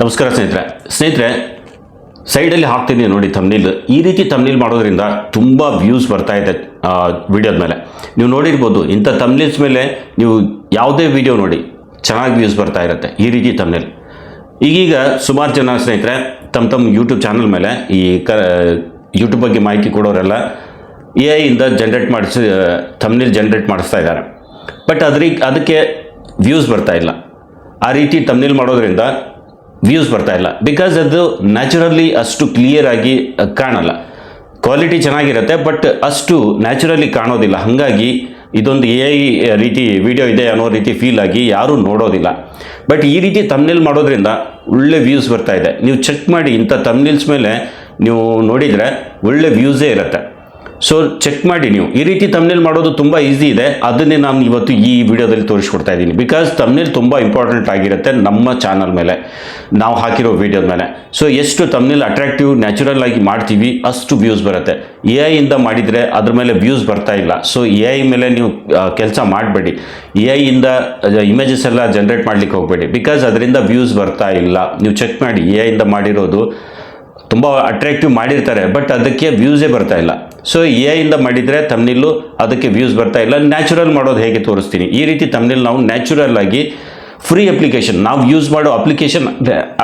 ನಮಸ್ಕಾರ ಸ್ನೇಹಿತರೆ ಸೈಡಲ್ಲಿ ಹಾಕ್ತೀನಿ ನೋಡಿ ಥಂಬ್ನೇಲ್. ಈ ರೀತಿ ಥಂಬ್ನೇಲ್ ಮಾಡೋದ್ರಿಂದ ತುಂಬ ವ್ಯೂಸ್ ಬರ್ತಾ ಇದೆ ವಿಡಿಯೋದ ಮೇಲೆ. ನೀವು ನೋಡಿರ್ಬೋದು, ಇಂಥ ಥಂಬ್ನೇಲ್ಸ್ ಮೇಲೆ ನೀವು ಯಾವುದೇ ವಿಡಿಯೋ ನೋಡಿ ಚೆನ್ನಾಗಿ ವ್ಯೂಸ್ ಬರ್ತಾ ಇರುತ್ತೆ ಈ ರೀತಿ ಥಂಬ್ನೇಲ್. ಈಗೀಗ ಸುಮಾರು ಜನ ಸ್ನೇಹಿತರೆ ತಮ್ಮ ಯೂಟ್ಯೂಬ್ ಚಾನಲ್ ಮೇಲೆ ಈ ಯೂಟ್ಯೂಬ್ ಬಗ್ಗೆ ಮಾಹಿತಿ ಕೊಡೋರೆಲ್ಲ AI ಇಂದ ಥಂಬ್ನೇಲ್ ಜನ್ರೇಟ್ ಮಾಡಿಸ್ತಾ ಇದ್ದಾರೆ. ಬಟ್ ಅದಕ್ಕೆ ವ್ಯೂಸ್ ಬರ್ತಾ ಇಲ್ಲ. ಆ ರೀತಿ ಥಂಬ್ನೇಲ್ ಮಾಡೋದ್ರಿಂದ ವ್ಯೂಸ್ ಬರ್ತಾ ಇಲ್ಲ. ಬಿಕಾಸ್ ಅದು ನ್ಯಾಚುರಲಿ ಅಷ್ಟು ಕ್ಲಿಯರ್ ಆಗಿ ಕಾಣಲ್ಲ. ಕ್ವಾಲಿಟಿ ಚೆನ್ನಾಗಿರುತ್ತೆ ಬಟ್ ಅಷ್ಟು ನ್ಯಾಚುರಲಿ ಕಾಣೋದಿಲ್ಲ. ಹಾಗಾಗಿ ಇದೊಂದು AI ರೀತಿ ವಿಡಿಯೋ ಇದೆ ಅನ್ನೋ ರೀತಿ ಫೀಲ್ ಆಗಿ ಯಾರೂ ನೋಡೋದಿಲ್ಲ. ಬಟ್ ಈ ರೀತಿ ಥಂಬ್ನೇಲ್ ಮಾಡೋದ್ರಿಂದ ಒಳ್ಳೆ ವ್ಯೂಸ್ ಬರ್ತಾ ಇದೆ. ನೀವು ಚೆಕ್ ಮಾಡಿ, ಇಂಥ ಥಂಬ್ನೇಲ್ಸ್ ಮೇಲೆ ನೀವು ನೋಡಿದರೆ ಒಳ್ಳೆ ವ್ಯೂಸೇ ಇರುತ್ತೆ. ಸೊ ಚೆಕ್ ಮಾಡಿ ನೀವು. ಈ ರೀತಿ ಥಂಬ್ನೇಲ್ ಮಾಡೋದು ತುಂಬ ಈಸಿ ಇದೆ. ಅದನ್ನೇ ನಾನು ಇವತ್ತು ಈ ವಿಡಿಯೋದಲ್ಲಿ ತೋರಿಸ್ಕೊಡ್ತಾ ಇದ್ದೀನಿ. ಬಿಕಾಸ್ ಥಂಬ್ನೇಲ್ ತುಂಬ ಇಂಪಾರ್ಟೆಂಟ್ ಆಗಿರುತ್ತೆ ನಮ್ಮ ಚಾನಲ್ ಮೇಲೆ, ನಾವು ಹಾಕಿರೋ ವಿಡಿಯೋದ ಮೇಲೆ. ಸೊ ಎಷ್ಟು ಥಂಬ್ನೇಲ್ ಅಟ್ರಾಕ್ಟಿವ್ ನ್ಯಾಚುರಲ್ ಆಗಿ ಮಾಡ್ತೀವಿ ಅಷ್ಟು ವ್ಯೂಸ್ ಬರುತ್ತೆ. AI ಇಂದ ಮಾಡಿದರೆ ಅದ್ರ ಮೇಲೆ ವ್ಯೂಸ್ ಬರ್ತಾ ಇಲ್ಲ. ಸೊ AI ಮೇಲೆ ನೀವು ಕೆಲಸ ಮಾಡಬೇಡಿ. AI ಇಂದ ಇಮೇಜಸ್ ಎಲ್ಲ ಜನ್ರೇಟ್ ಮಾಡಲಿಕ್ಕೆ ಹೋಗಬೇಡಿ. ಬಿಕಾಸ್ ಅದರಿಂದ ವ್ಯೂಸ್ ಬರ್ತಾ ಇಲ್ಲ. ನೀವು ಚೆಕ್ ಮಾಡಿ, AI ಇಂದ ಮಾಡಿರೋದು ತುಂಬ ಅಟ್ರಾಕ್ಟಿವ್ ಮಾಡಿರ್ತಾರೆ ಬಟ್ ಅದಕ್ಕೆ ವ್ಯೂಸೇ ಬರ್ತಾ ಇಲ್ಲ. ಸೊ AI ಇಂದ ಮಾಡಿದರೆ ಥಂಬ್ನೇಲು ಅದಕ್ಕೆ ವ್ಯೂಸ್ ಬರ್ತಾ ಇಲ್ಲ. ನ್ಯಾಚುರಲ್ ಮಾಡೋದು ಹೇಗೆ ತೋರಿಸ್ತೀನಿ. ಈ ರೀತಿ ಥಂಬ್ನೇಲ್ ನಾವು ನ್ಯಾಚುರಲ್ ಆಗಿ ಫ್ರೀ ಅಪ್ಲಿಕೇಶನ್, ನಾವು ಯೂಸ್ ಮಾಡೋ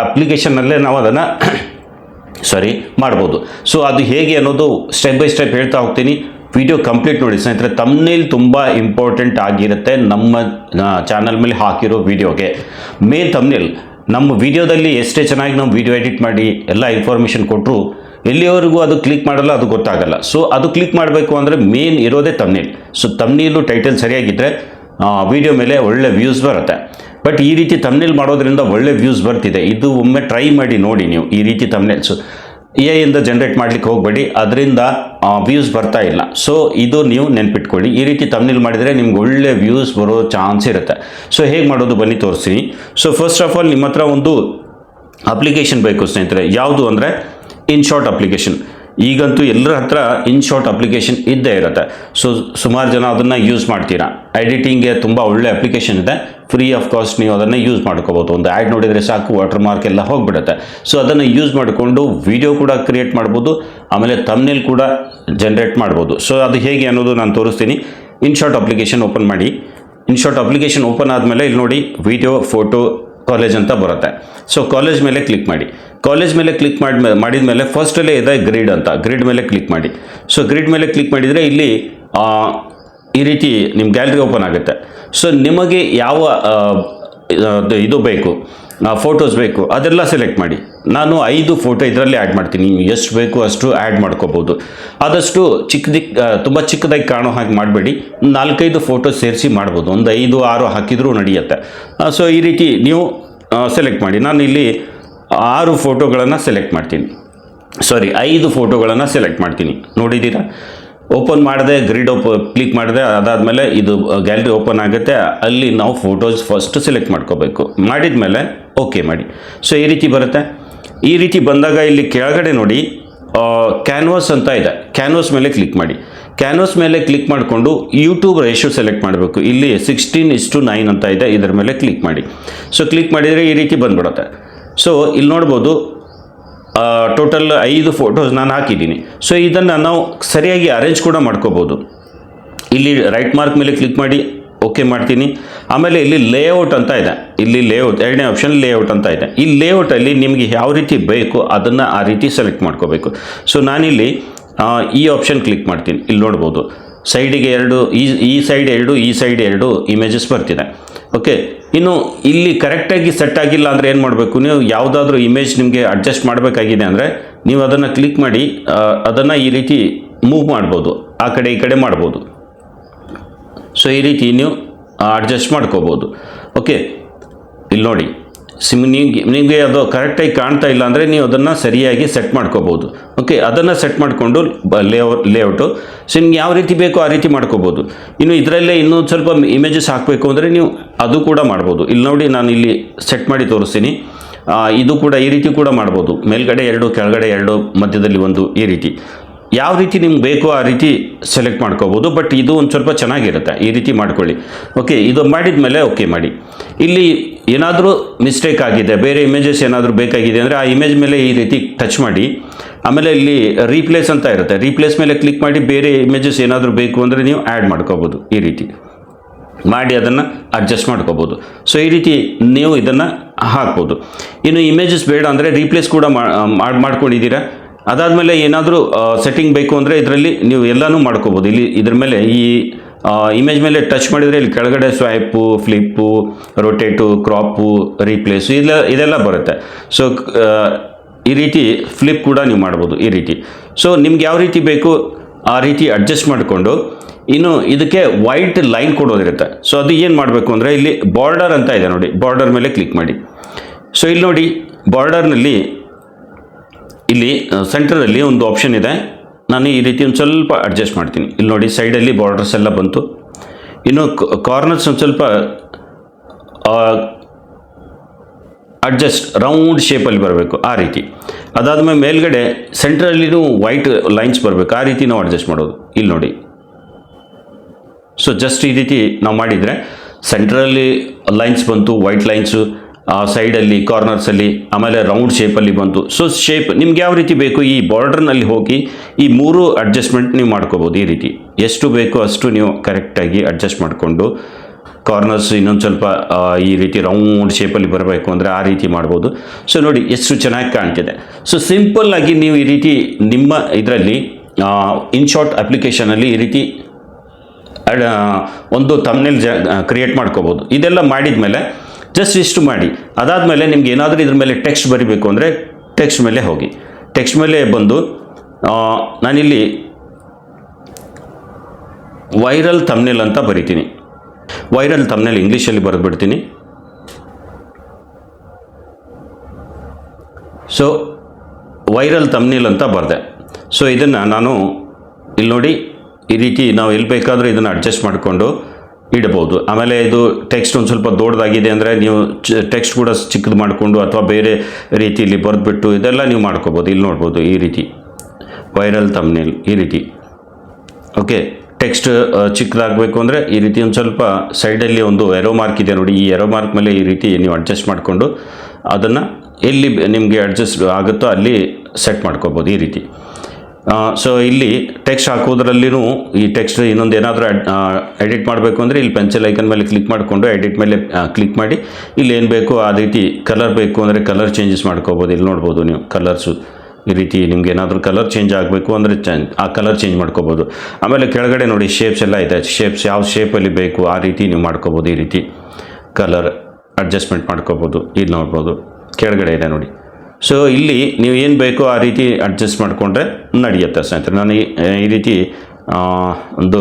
ಅಪ್ಲಿಕೇಶನ್ನಲ್ಲೇ ನಾವು ಅದನ್ನು ಮಾಡ್ಬೋದು. ಸೊ ಅದು ಹೇಗೆ ಅನ್ನೋದು ಸ್ಟೆಪ್ ಬೈ ಸ್ಟೆಪ್ ಹೇಳ್ತಾ ಹೋಗ್ತೀನಿ. ವಿಡಿಯೋ ಕಂಪ್ಲೀಟ್ ನೋಡಿ ಸ್ನೇಹಿತರೆ. ಥಂಬ್ನೇಲ್ ತುಂಬ ಇಂಪಾರ್ಟೆಂಟ್ ಆಗಿರುತ್ತೆ ನಮ್ಮ ಚಾನಲ್ ಮೇಲೆ ಹಾಕಿರೋ ವಿಡಿಯೋಗೆ. ಮೇನ್ ಥಂಬ್ನೇಲ್ ನಮ್ಮ ವಿಡಿಯೋದಲ್ಲಿ ಎಷ್ಟೇ ಚೆನ್ನಾಗಿ ನಾವು ವಿಡಿಯೋ ಎಡಿಟ್ ಮಾಡಿ ಎಲ್ಲ ಇನ್ಫಾರ್ಮೇಷನ್ ಕೊಟ್ಟರು ಎಲ್ಲಿವರೆಗೂ ಅದು ಕ್ಲಿಕ್ ಮಾಡಲ್ಲ, ಅದು ಗೊತ್ತಾಗಲ್ಲ. ಸೊ ಅದು ಕ್ಲಿಕ್ ಮಾಡಬೇಕು ಅಂದರೆ ಮೇನ್ ಇರೋದೇ ಥಂಬ್ನೇಲ್. ಸೊ ಥಂಬ್ನೇಲು ಟೈಟಲ್ ಸರಿಯಾಗಿದ್ದರೆ ವಿಡಿಯೋ ಮೇಲೆ ಒಳ್ಳೆ ವ್ಯೂಸ್ ಬರುತ್ತೆ. ಬಟ್ ಈ ರೀತಿ ಥಂಬ್ನೇಲ್ ಮಾಡೋದ್ರಿಂದ ಒಳ್ಳೆ ವ್ಯೂಸ್ ಬರ್ತಿದೆ. ಇದು ಒಮ್ಮೆ ಟ್ರೈ ಮಾಡಿ ನೋಡಿ ನೀವು. ಈ ರೀತಿ ಥಂಬ್ನೇಲ್ಸು AI ಇಂದ ಜನ್ರೇಟ್ ಮಾಡಲಿಕ್ಕೆ ಹೋಗಬೇಡಿ, ಅದರಿಂದ ವ್ಯೂಸ್ ಬರ್ತಾ ಇಲ್ಲ. ಸೊ ಇದು ನೀವು ನೆನ್ಪಿಟ್ಕೊಳ್ಳಿ. ಈ ರೀತಿ ಥಂಬ್ನೇಲ್ ಮಾಡಿದರೆ ನಿಮ್ಗೆ ಒಳ್ಳೆ ವ್ಯೂಸ್ ಬರೋ ಚಾನ್ಸ್ ಇರುತ್ತೆ. ಸೊ ಹೇಗೆ ಮಾಡೋದು ಬನ್ನಿ ತೋರಿಸ್ತೀನಿ. ಸೊ ಫಸ್ಟ್ ಆಫ್ ಆಲ್ ನಿಮ್ಮ ಹತ್ರ ಒಂದು ಅಪ್ಲಿಕೇಶನ್ ಬೇಕು ಸ್ನೇಹಿತರೆ. ಯಾವುದು ಅಂದರೆ InShot ಅಪ್ಲಿಕೇಶನ್. ಈಗಂತೂ ಎಲ್ಲರ ಹತ್ರ InShot ಅಪ್ಲಿಕೇಶನ್ ಇದ್ದೇ ಇರುತ್ತೆ. ಸೊ ಸುಮಾರು ಜನ ಅದನ್ನು ಯೂಸ್ ಮಾಡ್ತೀರಾ. ಎಡಿಟಿಂಗ್ಗೆ ತುಂಬ ಒಳ್ಳೆ ಅಪ್ಲಿಕೇಶನ್ ಇದೆ. ಫ್ರೀ ಆಫ್ ಕಾಸ್ಟ್ ನೀವು ಅದನ್ನು ಯೂಸ್ ಮಾಡ್ಕೋಬೋದು. ಒಂದು ಆ್ಯಡ್ ನೋಡಿದರೆ ಸಾಕು, ವಾಟರ್ ಮಾರ್ಕ್ ಎಲ್ಲ ಹೋಗಿಬಿಡುತ್ತೆ. ಸೊ ಅದನ್ನು ಯೂಸ್ ಮಾಡಿಕೊಂಡು ವಿಡಿಯೋ ಕೂಡ ಕ್ರಿಯೇಟ್ ಮಾಡ್ಬೋದು, ಆಮೇಲೆ ಥಂಬ್ನೇಲ್ ಕೂಡ ಜನ್ರೇಟ್ ಮಾಡ್ಬೋದು. ಸೊ ಅದು ಹೇಗೆ ಅನ್ನೋದು ನಾನು ತೋರಿಸ್ತೀನಿ. InShot ಅಪ್ಲಿಕೇಶನ್ ಓಪನ್ ಮಾಡಿ. InShot ಅಪ್ಲಿಕೇಶನ್ ಓಪನ್ ಆದಮೇಲೆ ಇಲ್ಲಿ ನೋಡಿ ವಿಡಿಯೋ, ಫೋಟೋ, ಕಾಲೇಜ್ ಅಂತ ಬರುತ್ತೆ. ಸೊ ಕಾಲೇಜ್ ಮೇಲೆ ಕ್ಲಿಕ್ ಮಾಡಿ. ಕಾಲೇಜ್ ಮೇಲೆ ಕ್ಲಿಕ್ ಮಾಡಿದ ಮೇಲೆ ಫಸ್ಟಲ್ಲೇ ಇದೆ ಗ್ರಿಡ್ ಅಂತ. ಗ್ರಿಡ್ ಮೇಲೆ ಕ್ಲಿಕ್ ಮಾಡಿ. ಸೊ ಗ್ರಿಡ್ ಮೇಲೆ ಕ್ಲಿಕ್ ಮಾಡಿದರೆ ಇಲ್ಲಿ ಈ ರೀತಿ ನಿಮ್ಮ ಗ್ಯಾಲರಿ ಓಪನ್ ಆಗುತ್ತೆ. ಸೊ ನಿಮಗೆ ಯಾವ ಇದು ಬೇಕು, ಫೋಟೋಸ್ ಬೇಕು, ಅದೆಲ್ಲ ಸೆಲೆಕ್ಟ್ ಮಾಡಿ. ನಾನು 5 ಫೋಟೋ ಇದರಲ್ಲಿ ಆ್ಯಡ್ ಮಾಡ್ತೀನಿ. ಎಷ್ಟು ಬೇಕು ಅಷ್ಟು ಆ್ಯಡ್ ಮಾಡ್ಕೋಬೋದು. ಆದಷ್ಟು ತುಂಬ ಚಿಕ್ಕದಾಗಿ ಕಾಣೋ ಹಾಗೆ ಮಾಡಬೇಡಿ. 4-5 ಫೋಟೋ ಸೇರಿಸಿ ಮಾಡ್ಬೋದು. ಒಂದು 5-6 ಹಾಕಿದರೂ ನಡೆಯುತ್ತೆ. ಸೊ ಈ ರೀತಿ ನೀವು ಸೆಲೆಕ್ಟ್ ಮಾಡಿ. ನಾನು ಇಲ್ಲಿ 6 ಫೋಟೋಗಳನ್ನು ಸೆಲೆಕ್ಟ್ ಮಾಡ್ತೀನಿ. 5 ಫೋಟೋಗಳನ್ನು ಸೆಲೆಕ್ಟ್ ಮಾಡ್ತೀನಿ. ನೋಡಿದ್ದೀರಾ, ಓಪನ್ ಮಾಡಿದೆ, ಗ್ರಿಡ್ ಕ್ಲಿಕ್ ಮಾಡಿದೆ. ಅದಾದಮೇಲೆ ಇದು ಗ್ಯಾಲರಿ ಓಪನ್ ಆಗುತ್ತೆ. ಅಲ್ಲಿ ನಾವು ಫೋಟೋಸ್ ಫಸ್ಟ್ ಸೆಲೆಕ್ಟ್ ಮಾಡ್ಕೋಬೇಕು. ಮಾಡಿದ ಮೇಲೆ ಓಕೆ ಮಾಡಿ. ಸೊ ಈ ರೀತಿ ಬರುತ್ತೆ. ಈ ರೀತಿ ಬಂದಾಗ ಇಲ್ಲಿ ಕೆಳಗಡೆ ನೋಡಿ ಕ್ಯಾನ್ವಾಸ್ ಅಂತ ಇದೆ. ಕ್ಯಾನ್ವಾಸ್ ಮೇಲೆ ಕ್ಲಿಕ್ ಮಾಡಿ. ಕ್ಯಾನ್ವಾಸ್ ಮೇಲೆ ಕ್ಲಿಕ್ ಮಾಡಿಕೊಂಡು ಯೂಟ್ಯೂಬ್ ರೇಷಿಯೋ ಸೆಲೆಕ್ಟ್ ಮಾಡಬೇಕು. ಇಲ್ಲಿ 16:9 ಅಂತ ಇದೆ. ಇದರ ಮೇಲೆ ಕ್ಲಿಕ್ ಮಾಡಿ. ಸೊ ಕ್ಲಿಕ್ ಮಾಡಿದರೆ ಈ ರೀತಿ ಬಂದ್ಬಿಡುತ್ತೆ. ಸೊ ಇಲ್ಲಿ ನೋಡ್ಬೋದು ಟೋಟಲ್ 5 ಫೋಟೋಸ್ ನಾನು ಹಾಕಿದ್ದೀನಿ. ಸೊ ಇದನ್ನು ನಾವು ಸರಿಯಾಗಿ ಅರೇಂಜ್ ಕೂಡ ಮಾಡ್ಕೋಬೋದು. ಇಲ್ಲಿ ರೈಟ್ ಮಾರ್ಕ್ ಮೇಲೆ ಕ್ಲಿಕ್ ಮಾಡಿ ಓಕೆ ಮಾಡ್ತೀನಿ. ಆಮೇಲೆ ಇಲ್ಲಿ ಲೇಔಟ್ ಅಂತ ಇದೆ. ಇಲ್ಲಿ ಲೇಔಟ್, ಎರಡನೇ ಆಪ್ಷನ್ ಲೇಔಟ್ ಅಂತ ಇದೆ. ಈ ಲೇಔಟಲ್ಲಿ ನಿಮಗೆ ಯಾವ ರೀತಿ ಬೇಕು ಅದನ್ನು ಆ ರೀತಿ ಸೆಲೆಕ್ಟ್ ಮಾಡ್ಕೋಬೇಕು. ಸೊ ನಾನಿಲ್ಲಿ ಈ ಆಪ್ಷನ್ ಕ್ಲಿಕ್ ಮಾಡ್ತೀನಿ. ಇಲ್ಲಿ ನೋಡ್ಬೋದು ಸೈಡಿಗೆ 2, ಈ ಸೈಡ್ 2, ಈ ಸೈಡ್ 2 ಇಮೇಜಸ್ ಬರ್ತಿದೆ. ಓಕೆ, ಇನ್ನು ಇಲ್ಲಿ ಕರೆಕ್ಟಾಗಿ ಸೆಟ್ ಆಗಿಲ್ಲ ಅಂದರೆ ಏನು ಮಾಡಬೇಕು, ನೀವು ಯಾವುದಾದ್ರೂ ಇಮೇಜ್ ನಿಮಗೆ ಅಡ್ಜಸ್ಟ್ ಮಾಡಬೇಕಾಗಿದೆ ಅಂದರೆ ನೀವು ಅದನ್ನು ಕ್ಲಿಕ್ ಮಾಡಿ ಅದನ್ನು ಈ ರೀತಿ ಮೂವ್ ಮಾಡ್ಬೋದು. ಆ ಕಡೆ ಈ ಕಡೆ ಮಾಡ್ಬೋದು. ಸೊ ಈ ರೀತಿ ನೀವು ಅಡ್ಜಸ್ಟ್ ಮಾಡ್ಕೋಬೋದು. ಓಕೆ, ಇಲ್ಲಿ ನೋಡಿ ನಿಮಗೆ ಅದು ಕರೆಕ್ಟಾಗಿ ಕಾಣ್ತಾ ಇಲ್ಲ ಅಂದರೆ ನೀವು ಅದನ್ನು ಸರಿಯಾಗಿ ಸೆಟ್ ಮಾಡ್ಕೋಬೋದು. ಓಕೆ, ಅದನ್ನು ಸೆಟ್ ಮಾಡಿಕೊಂಡು ಲೇಔಟು ಸೊ ನಿಮ್ಗೆ ಯಾವ ರೀತಿ ಬೇಕೋ ಆ ರೀತಿ ಮಾಡ್ಕೋಬೋದು. ಇನ್ನು ಇದರಲ್ಲೇ ಇನ್ನೊಂದು ಸ್ವಲ್ಪ ಇಮೇಜಸ್ ಹಾಕಬೇಕು ಅಂದರೆ ನೀವು ಅದು ಕೂಡ ಮಾಡ್ಬೋದು. ಇಲ್ಲಿ ನೋಡಿ ನಾನು ಇಲ್ಲಿ ಸೆಟ್ ಮಾಡಿ ತೋರಿಸ್ತೀನಿ. ಇದು ಕೂಡ ಈ ರೀತಿ ಕೂಡ ಮಾಡ್ಬೋದು. ಮೇಲ್ಗಡೆ 2, ಕೆಳಗಡೆ 2, ಮಧ್ಯದಲ್ಲಿ 1, ಈ ರೀತಿ. ಯಾವ ರೀತಿ ನಿಮ್ಗೆ ಬೇಕೋ ಆ ರೀತಿ ಸೆಲೆಕ್ಟ್ ಮಾಡ್ಕೋಬೋದು. ಬಟ್ ಇದು ಒಂದು ಸ್ವಲ್ಪ ಚೆನ್ನಾಗಿರುತ್ತೆ, ಈ ರೀತಿ ಮಾಡ್ಕೊಳ್ಳಿ. ಓಕೆ, ಇದು ಮಾಡಿದ ಮೇಲೆ ಓಕೆ ಮಾಡಿ. ಇಲ್ಲಿ ಏನಾದರೂ ಮಿಸ್ಟೇಕ್ ಆಗಿದೆ, ಬೇರೆ ಇಮೇಜಸ್ ಏನಾದರೂ ಬೇಕಾಗಿದೆ ಅಂದರೆ ಆ ಇಮೇಜ್ ಮೇಲೆ ಈ ರೀತಿ ಟಚ್ ಮಾಡಿ. ಆಮೇಲೆ ಇಲ್ಲಿ ರೀಪ್ಲೇಸ್ ಅಂತ ಇರುತ್ತೆ, ರೀಪ್ಲೇಸ್ ಮೇಲೆ ಕ್ಲಿಕ್ ಮಾಡಿ ಬೇರೆ ಇಮೇಜಸ್ ಏನಾದರೂ ಬೇಕು ಅಂದರೆ ನೀವು ಆ್ಯಡ್ ಮಾಡ್ಕೋಬೋದು. ಈ ರೀತಿ ಮಾಡಿ ಅದನ್ನು ಅಡ್ಜಸ್ಟ್ ಮಾಡ್ಕೋಬೋದು. ಸೊ ಈ ರೀತಿ ನೀವು ಇದನ್ನು ಹಾಕ್ಬೋದು. ಇನ್ನು ಇಮೇಜಸ್ ಬೇಡ ಅಂದರೆ ರೀಪ್ಲೇಸ್ ಕೂಡ ಮಾಡ್ಕೊಂಡಿದ್ದೀರಾ. ಅದಾದಮೇಲೆ ಏನಾದರೂ ಸೆಟ್ಟಿಂಗ್ ಬೇಕು ಅಂದರೆ ಇದರಲ್ಲಿ ನೀವು ಎಲ್ಲನೂ ಮಾಡ್ಕೋಬೋದು. ಇಲ್ಲಿ ಇದ್ರ ಮೇಲೆ ಈ ಇಮೇಜ್ ಮೇಲೆ ಟಚ್ ಮಾಡಿದರೆ ಇಲ್ಲಿ ಕೆಳಗಡೆ ಸ್ವೈಪು, ಫ್ಲಿಪ್ಪು, ರೊಟೇಟು, ಕ್ರಾಪು, ರೀಪ್ಲೇಸು ಇದೆಲ್ಲ ಬರುತ್ತೆ. ಸೊ ಈ ರೀತಿ ಫ್ಲಿಪ್ ಕೂಡ ನೀವು ಮಾಡ್ಬೋದು ಈ ರೀತಿ. ಸೊ ನಿಮ್ಗೆ ಯಾವ ರೀತಿ ಬೇಕು ಆ ರೀತಿ ಅಡ್ಜಸ್ಟ್ ಮಾಡಿಕೊಂಡು, ಇನ್ನು ಇದಕ್ಕೆ ವೈಟ್ ಲೈನ್ ಕೊಡೋದಿರುತ್ತೆ. ಸೊ ಅದು ಏನು ಮಾಡಬೇಕು ಅಂದರೆ ಇಲ್ಲಿ ಬಾರ್ಡರ್ ಅಂತ ಇದೆ ನೋಡಿ, ಬಾರ್ಡರ್ ಮೇಲೆ ಕ್ಲಿಕ್ ಮಾಡಿ. ಸೊ ಇಲ್ಲಿ ನೋಡಿ ಬಾರ್ಡರ್ನಲ್ಲಿ ಇಲ್ಲಿ ಸೆಂಟ್ರಲ್ಲಿ ಒಂದು ಆಪ್ಷನ್ ಇದೆ. ನಾನು ಈ ರೀತಿ ಒಂದು ಸ್ವಲ್ಪ ಅಡ್ಜಸ್ಟ್ ಮಾಡ್ತೀನಿ. ಇಲ್ಲಿ ನೋಡಿ ಸೈಡಲ್ಲಿ ಬಾರ್ಡರ್ಸ್ ಎಲ್ಲ ಬಂತು. ಇನ್ನು ಕಾರ್ನರ್ಸ್ ಒಂದು ಸ್ವಲ್ಪ ಅಡ್ಜಸ್ಟ್ ರೌಂಡ್ ಶೇಪಲ್ಲಿ ಬರಬೇಕು ಆ ರೀತಿ. ಅದಾದಮೇಲೆ ಮೇಲ್ಗಡೆ ಸೆಂಟ್ರಲ್ಲಿನೂ ವೈಟ್ ಲೈನ್ಸ್ ಬರಬೇಕು, ಆ ರೀತಿ ನಾವು ಅಡ್ಜಸ್ಟ್ ಮಾಡೋದು. ಇಲ್ಲಿ ನೋಡಿ, ಸೊ ಜಸ್ಟ್ ಈ ರೀತಿ ನಾವು ಮಾಡಿದರೆ ಸೆಂಟ್ರಲ್ಲಿ ಲೈನ್ಸ್ ಬಂತು, ವೈಟ್ ಲೈನ್ಸು, ಸೈಡಲ್ಲಿ ಕಾರ್ನರ್ಸಲ್ಲಿ, ಆಮೇಲೆ ರೌಂಡ್ ಶೇಪಲ್ಲಿ ಬಂತು. ಸೊ ಶೇಪ್ ನಿಮ್ಗೆ ಯಾವ ರೀತಿ ಬೇಕು ಈ ಬಾರ್ಡರ್ನಲ್ಲಿ ಹೋಗಿ ಈ 3 ಅಡ್ಜಸ್ಟ್ಮೆಂಟ್ ನೀವು ಮಾಡ್ಕೋಬೋದು. ಈ ರೀತಿ ಎಷ್ಟು ಬೇಕೋ ಅಷ್ಟು ನೀವು ಕರೆಕ್ಟಾಗಿ ಅಡ್ಜಸ್ಟ್ ಮಾಡಿಕೊಂಡು, ಕಾರ್ನರ್ಸ್ ಇನ್ನೊಂದು ಸ್ವಲ್ಪ ಈ ರೀತಿ ರೌಂಡ್ ಶೇಪಲ್ಲಿ ಬರಬೇಕು ಅಂದರೆ ಆ ರೀತಿ ಮಾಡ್ಬೋದು. ಸೊ ನೋಡಿ ಎಷ್ಟು ಚೆನ್ನಾಗಿ ಕಾಣ್ತಿದೆ. ಸೊ ಸಿಂಪಲ್ಲಾಗಿ ನೀವು ಈ ರೀತಿ ನಿಮ್ಮ ಇದರಲ್ಲಿ ಇನ್ಶಾರ್ಟ್ ಅಪ್ಲಿಕೇಶನಲ್ಲಿ ಈ ರೀತಿ ಒಂದು ಥಂಬ್ನೇಲ್ ಕ್ರಿಯೇಟ್ ಮಾಡ್ಕೋಬೋದು. ಇದೆಲ್ಲ ಮಾಡಿದ ಮೇಲೆ ಜಸ್ಟ್ ಇಷ್ಟು ಮಾಡಿ. ಅದಾದಮೇಲೆ ನಿಮ್ಗೆ ಏನಾದರೂ ಇದ್ರ ಮೇಲೆ ಟೆಕ್ಸ್ಟ್ ಬರೀಬೇಕು ಅಂದರೆ ಟೆಕ್ಸ್ಟ್ ಮೇಲೆ ಹೋಗಿ, ಟೆಕ್ಸ್ಟ್ ಮೇಲೆ ಬಂದು ನಾನಿಲ್ಲಿ ವೈರಲ್ ಥಂಬ್ನೇಲ್ ಅಂತ ಬರಿತೀನಿ. ವೈರಲ್ ಥಂಬ್ನೇಲ್ ಇಂಗ್ಲೀಷಲ್ಲಿ ಬರೆದ್ಬಿಡ್ತೀನಿ. ಸೊ ವೈರಲ್ ಥಂಬ್ನೇಲ್ ಅಂತ ಬರೆದೆ. ಸೊ ಇದನ್ನು ನಾನು ಇಲ್ಲಿ ನೋಡಿ ಈ ರೀತಿ ನಾವು ಎಲ್ಲಿ ಬೇಕಾದರೂ ಇದನ್ನು ಅಡ್ಜಸ್ಟ್ ಮಾಡಿಕೊಂಡು ಇಡ್ಬೋದು. ಆಮೇಲೆ ಇದು ಟೆಕ್ಸ್ಟ್ ಒಂದು ಸ್ವಲ್ಪ ದೊಡ್ಡದಾಗಿದೆ ಅಂದರೆ ನೀವು ಟೆಕ್ಸ್ಟ್ ಕೂಡ ಚಿಕ್ಕದು ಮಾಡಿಕೊಂಡು ಅಥವಾ ಬೇರೆ ರೀತಿಯಲ್ಲಿ ಬರೆದ್ಬಿಟ್ಟು ಇದೆಲ್ಲ ನೀವು ಮಾಡ್ಕೋಬೋದು. ಇಲ್ಲಿ ನೋಡ್ಬೋದು ಈ ರೀತಿ ವೈರಲ್ ಥಂಬ್ನೇಲ್ ಈ ರೀತಿ. ಓಕೆ, ಟೆಕ್ಸ್ಟ್ ಚಿಕ್ಕದಾಗಬೇಕು ಅಂದರೆ ಈ ರೀತಿ ಒಂದು ಸ್ವಲ್ಪ ಸೈಡಲ್ಲಿ ಒಂದು ಎರೋ ಮಾರ್ಕ್ ಇದೆ ನೋಡಿ, ಈ ಎರೋ ಮಾರ್ಕ್ ಮೇಲೆ ಈ ರೀತಿ ನೀವು ಅಡ್ಜಸ್ಟ್ ಮಾಡಿಕೊಂಡು ಅದನ್ನು ಎಲ್ಲಿ ನಿಮಗೆ ಅಡ್ಜಸ್ಟ್ ಆಗುತ್ತೋ ಅಲ್ಲಿ ಸೆಟ್ ಮಾಡ್ಕೋಬೋದು ಈ ರೀತಿ. ಸೊ ಇಲ್ಲಿ ಟೆಕ್ಸ್ಟ್ ಹಾಕೋದ್ರಲ್ಲಿನೂ ಈ ಟೆಕ್ಸ್ಟ್ ಇನ್ನೊಂದು ಏನಾದರೂ ಎಡಿಟ್ ಮಾಡಬೇಕು ಅಂದರೆ ಇಲ್ಲಿ ಪೆನ್ಸಿಲ್ ಐಕನ್ ಮೇಲೆ ಕ್ಲಿಕ್ ಮಾಡಿಕೊಂಡು ಎಡಿಟ್ ಮೇಲೆ ಕ್ಲಿಕ್ ಮಾಡಿ ಇಲ್ಲಿ ಏನು ಬೇಕು ಆ ರೀತಿ ಕಲರ್ ಬೇಕು ಅಂದರೆ ಕಲರ್ ಚೇಂಜಸ್ ಮಾಡ್ಕೋಬೋದು. ಇಲ್ಲಿ ನೋಡ್ಬೋದು ನೀವು ಕಲರ್ಸು ಈ ರೀತಿ ನಿಮ್ಗೆ ಏನಾದರೂ ಕಲರ್ ಚೇಂಜ್ ಆಗಬೇಕು ಅಂದರೆ ಆ ಕಲರ್ ಚೇಂಜ್ ಮಾಡ್ಕೋಬೋದು. ಆಮೇಲೆ ಕೆಳಗಡೆ ನೋಡಿ ಶೇಪ್ಸ್ ಎಲ್ಲ ಇದೆ, ಶೇಪ್ಸ್ ಯಾವ ಶೇಪಲ್ಲಿ ಬೇಕು ಆ ರೀತಿ ನೀವು ಮಾಡ್ಕೋಬೋದು. ಈ ರೀತಿ ಕಲರ್ ಅಡ್ಜಸ್ಟ್ಮೆಂಟ್ ಮಾಡ್ಕೋಬೋದು. ಇಲ್ಲಿ ನೋಡ್ಬೋದು ಕೆಳಗಡೆ ಇದೆ ನೋಡಿ. ಸೊ ಇಲ್ಲಿ ನೀವು ಏನು ಬೇಕೋ ಆ ರೀತಿ ಅಡ್ಜಸ್ಟ್ ಮಾಡಿಕೊಂಡ್ರೆ ನಡೆಯುತ್ತೆ ಸ್ನೇಹಿತರೆ. ನಾನು ಈ ರೀತಿ ಒಂದು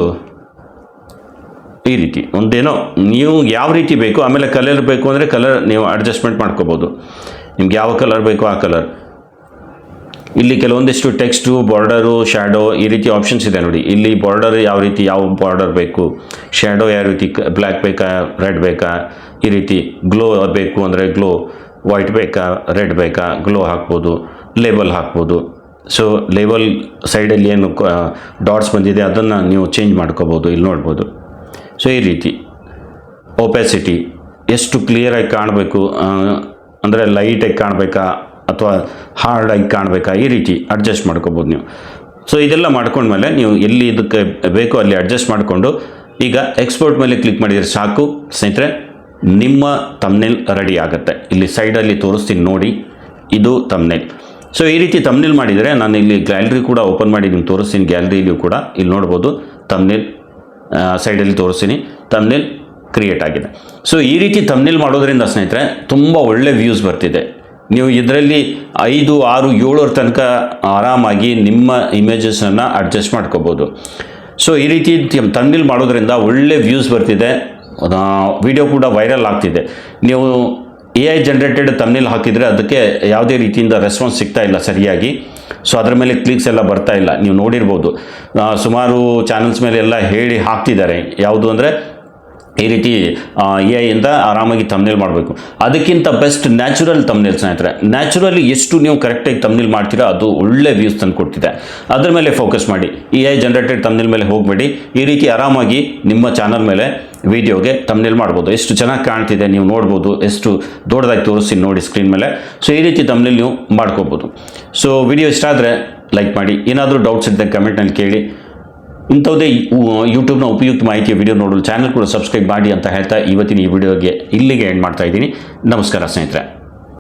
ಈ ರೀತಿ ಒಂದೇನೋ ನೀವು ಯಾವ ರೀತಿ ಬೇಕು, ಆಮೇಲೆ ಕಲರ್ ಬೇಕು ಅಂದರೆ ಕಲರ್ ನೀವು ಅಡ್ಜಸ್ಟ್ಮೆಂಟ್ ಮಾಡ್ಕೋಬೋದು. ನಿಮ್ಗೆ ಯಾವ ಕಲರ್ ಬೇಕೋ ಆ ಕಲರ್. ಇಲ್ಲಿ ಕೆಲವೊಂದಿಷ್ಟು ಟೆಕ್ಸ್ಟು, ಬಾರ್ಡರು, ಶ್ಯಾಡೋ ಈ ರೀತಿ ಆಪ್ಷನ್ಸ್ ಇದೆ ನೋಡಿ. ಇಲ್ಲಿ ಬಾರ್ಡರ್ ಯಾವ ರೀತಿ, ಯಾವ ಬಾರ್ಡರ್ ಬೇಕು, ಶ್ಯಾಡೋ ಯಾವ ರೀತಿ, ಬ್ಲ್ಯಾಕ್ ಬೇಕಾ, ರೆಡ್ ಬೇಕಾ, ಈ ರೀತಿ ಗ್ಲೋ ಬೇಕು ಅಂದರೆ ಗ್ಲೋ, ವೈಟ್ ಬೇಕಾ, ರೆಡ್ ಬೇಕಾ, ಗ್ಲೋ ಹಾಕ್ಬೋದು, ಲೇಬಲ್ ಹಾಕ್ಬೋದು. ಸೊ ಲೇಬಲ್ ಸೈಡಲ್ಲಿ ಏನು ಡಾಟ್ಸ್ ಬಂದಿದೆ ಅದನ್ನು ನೀವು ಚೇಂಜ್ ಮಾಡ್ಕೋಬೋದು. ಇಲ್ಲಿ ನೋಡ್ಬೋದು. ಸೊ ಈ ರೀತಿ ಓಪೆಸಿಟಿ ಎಷ್ಟು ಕ್ಲಿಯರಾಗಿ ಕಾಣಬೇಕು ಅಂದರೆ ಲೈಟಾಗಿ ಕಾಣಬೇಕಾ ಅಥವಾ ಹಾರ್ಡಾಗಿ ಕಾಣಬೇಕಾ ಈ ರೀತಿ ಅಡ್ಜಸ್ಟ್ ಮಾಡ್ಕೋಬೋದು ನೀವು. ಸೊ ಇದೆಲ್ಲ ಮಾಡ್ಕೊಂಡ್ಮೇಲೆ ನೀವು ಎಲ್ಲಿ ಇದಕ್ಕೆ ಬೇಕೋ ಅಲ್ಲಿ ಅಡ್ಜಸ್ಟ್ ಮಾಡಿಕೊಂಡು ಈಗ ಎಕ್ಸ್ಪೋರ್ಟ್ ಮೇಲೆ ಕ್ಲಿಕ್ ಮಾಡಿದರೆ ಸಾಕು ಸ್ನೇಹಿತರೆ, ನಿಮ್ಮ ಥಂಬ್ನೇಲ್ ರೆಡಿ ಆಗುತ್ತೆ. ಇಲ್ಲಿ ಸೈಡಲ್ಲಿ ತೋರಿಸ್ತೀನಿ ನೋಡಿ, ಇದು ಥಂಬ್ನೇಲ್. ಸೊ ಈ ರೀತಿ ಥಂಬ್ನೇಲ್ ಮಾಡಿದರೆ ನಾನು ಇಲ್ಲಿ ಗ್ಯಾಲರಿ ಕೂಡ ಓಪನ್ ಮಾಡಿ ನಿಮ್ಗೆ ತೋರಿಸ್ತೀನಿ. ಗ್ಯಾಲರಿಯಲ್ಲಿಯೂ ಕೂಡ ಇಲ್ಲಿ ನೋಡ್ಬೋದು ಥಂಬ್ನೇಲ್ ಸೈಡಲ್ಲಿ ತೋರಿಸ್ತೀನಿ, ಥಂಬ್ನೇಲ್ ಕ್ರಿಯೇಟ್ ಆಗಿದೆ. ಸೊ ಈ ರೀತಿ ಥಂಬ್ನೇಲ್ ಮಾಡೋದ್ರಿಂದ ಸ್ನೇಹಿತರೆ ತುಂಬ ಒಳ್ಳೆ ವ್ಯೂಸ್ ಬರ್ತಿದೆ. ನೀವು ಇದರಲ್ಲಿ 5, 6, 7 ತನಕ ಆರಾಮಾಗಿ ನಿಮ್ಮ ಇಮೇಜಸನ್ನು ಅಡ್ಜಸ್ಟ್ ಮಾಡ್ಕೋಬೋದು. ಸೊ ಈ ರೀತಿ ಥಂಬ್ನೇಲ್ ಮಾಡೋದ್ರಿಂದ ಒಳ್ಳೆ ವ್ಯೂಸ್ ಬರ್ತಿದೆ, ವಿಡಿಯೋ ಕೂಡ ವೈರಲ್ ಆಗ್ತಿದೆ. ನೀವು AI ಜನರೇಟೆಡ್ ಥಂಬ್ನೇಲ್ ಹಾಕಿದರೆ ಅದಕ್ಕೆ ಯಾವುದೇ ರೀತಿಯಿಂದ ರೆಸ್ಪಾನ್ಸ್ ಸಿಗ್ತಾ ಇಲ್ಲ ಸರಿಯಾಗಿ. ಸೊ ಅದರ ಮೇಲೆ ಕ್ಲಿಕ್ಸ್ ಎಲ್ಲ ಬರ್ತಾ ಇಲ್ಲ. ನೀವು ನೋಡಿರ್ಬೋದು ಸುಮಾರು ಚಾನಲ್ಸ್ ಮೇಲೆ ಎಲ್ಲ ಹೇಳಿ ಹಾಕ್ತಿದ್ದಾರೆ. ಯಾವುದು ಅಂದರೆ ಈ ರೀತಿ ಎ ಇಂದ ಆರಾಮಾಗಿ ತಮ್ನೇಲ್ ಮಾಡಬೇಕು. ಅದಕ್ಕಿಂತ ಬೆಸ್ಟ್ ನ್ಯಾಚುರಲ್ ತಮ್ನೇಲ್ ಸ್ನೇಹಿತರೆ. ನ್ಯಾಚುರಲಿ ಎಷ್ಟು ನೀವು ಕರೆಕ್ಟಾಗಿ ತಮ್ನೇಲ್ ಮಾಡ್ತೀರಾ ಅದು ಒಳ್ಳೆ ವ್ಯೂಸ್ ತಂದು ಕೊಡ್ತಿದೆ. ಅದ್ರ ಮೇಲೆ ಫೋಕಸ್ ಮಾಡಿ. AI ಜನರೇಟೆಡ್ ತಮ್ನೇಲ್ ಮೇಲೆ ಹೋಗಬೇಡಿ. ಈ ರೀತಿ ಆರಾಮಾಗಿ ನಿಮ್ಮ ಚಾನಲ್ ಮೇಲೆ ವಿಡಿಯೋಗೆ ತಮ್ನೇಲ್ ಮಾಡ್ಬೋದು. ಎಷ್ಟು ಚೆನ್ನಾಗಿ ಕಾಣ್ತಿದೆ ನೀವು ನೋಡ್ಬೋದು, ಎಷ್ಟು ದೊಡ್ಡದಾಗಿ ತೋರಿಸ್ತೀನಿ ನೋಡಿ ಸ್ಕ್ರೀನ್ ಮೇಲೆ. ಸೊ ಈ ರೀತಿ ತಮ್ನೇಲ್ ನೀವು ಮಾಡ್ಕೋಬೋದು. ಸೊ ವಿಡಿಯೋ ಇಷ್ಟ ಆದರೆ ಲೈಕ್ ಮಾಡಿ. ಏನಾದರೂ ಡೌಟ್ಸ್ ಇದ್ದರೆ ಕಮೆಂಟ್ನಲ್ಲಿ ಕೇಳಿ. ಇಂಥದ್ದೇ ಯೂಟ್ಯೂಬ್ನ ಉಪಯುಕ್ತ ಮಾಹಿತಿಯ ವಿಡಿಯೋ ನೋಡಲು ಚಾನಲ್ ಕೂಡ ಸಬ್ಸ್ಕ್ರೈಬ್ ಮಾಡಿ ಅಂತ ಹೇಳ್ತಾ ಇವತ್ತಿನ ಈ ವಿಡಿಯೋಗೆ ಇಲ್ಲಿಗೆ ಎಂಡ್ ಮಾಡ್ತಾ ಇದ್ದೀನಿ. ನಮಸ್ಕಾರ ಸ್ನೇಹಿತರೆ.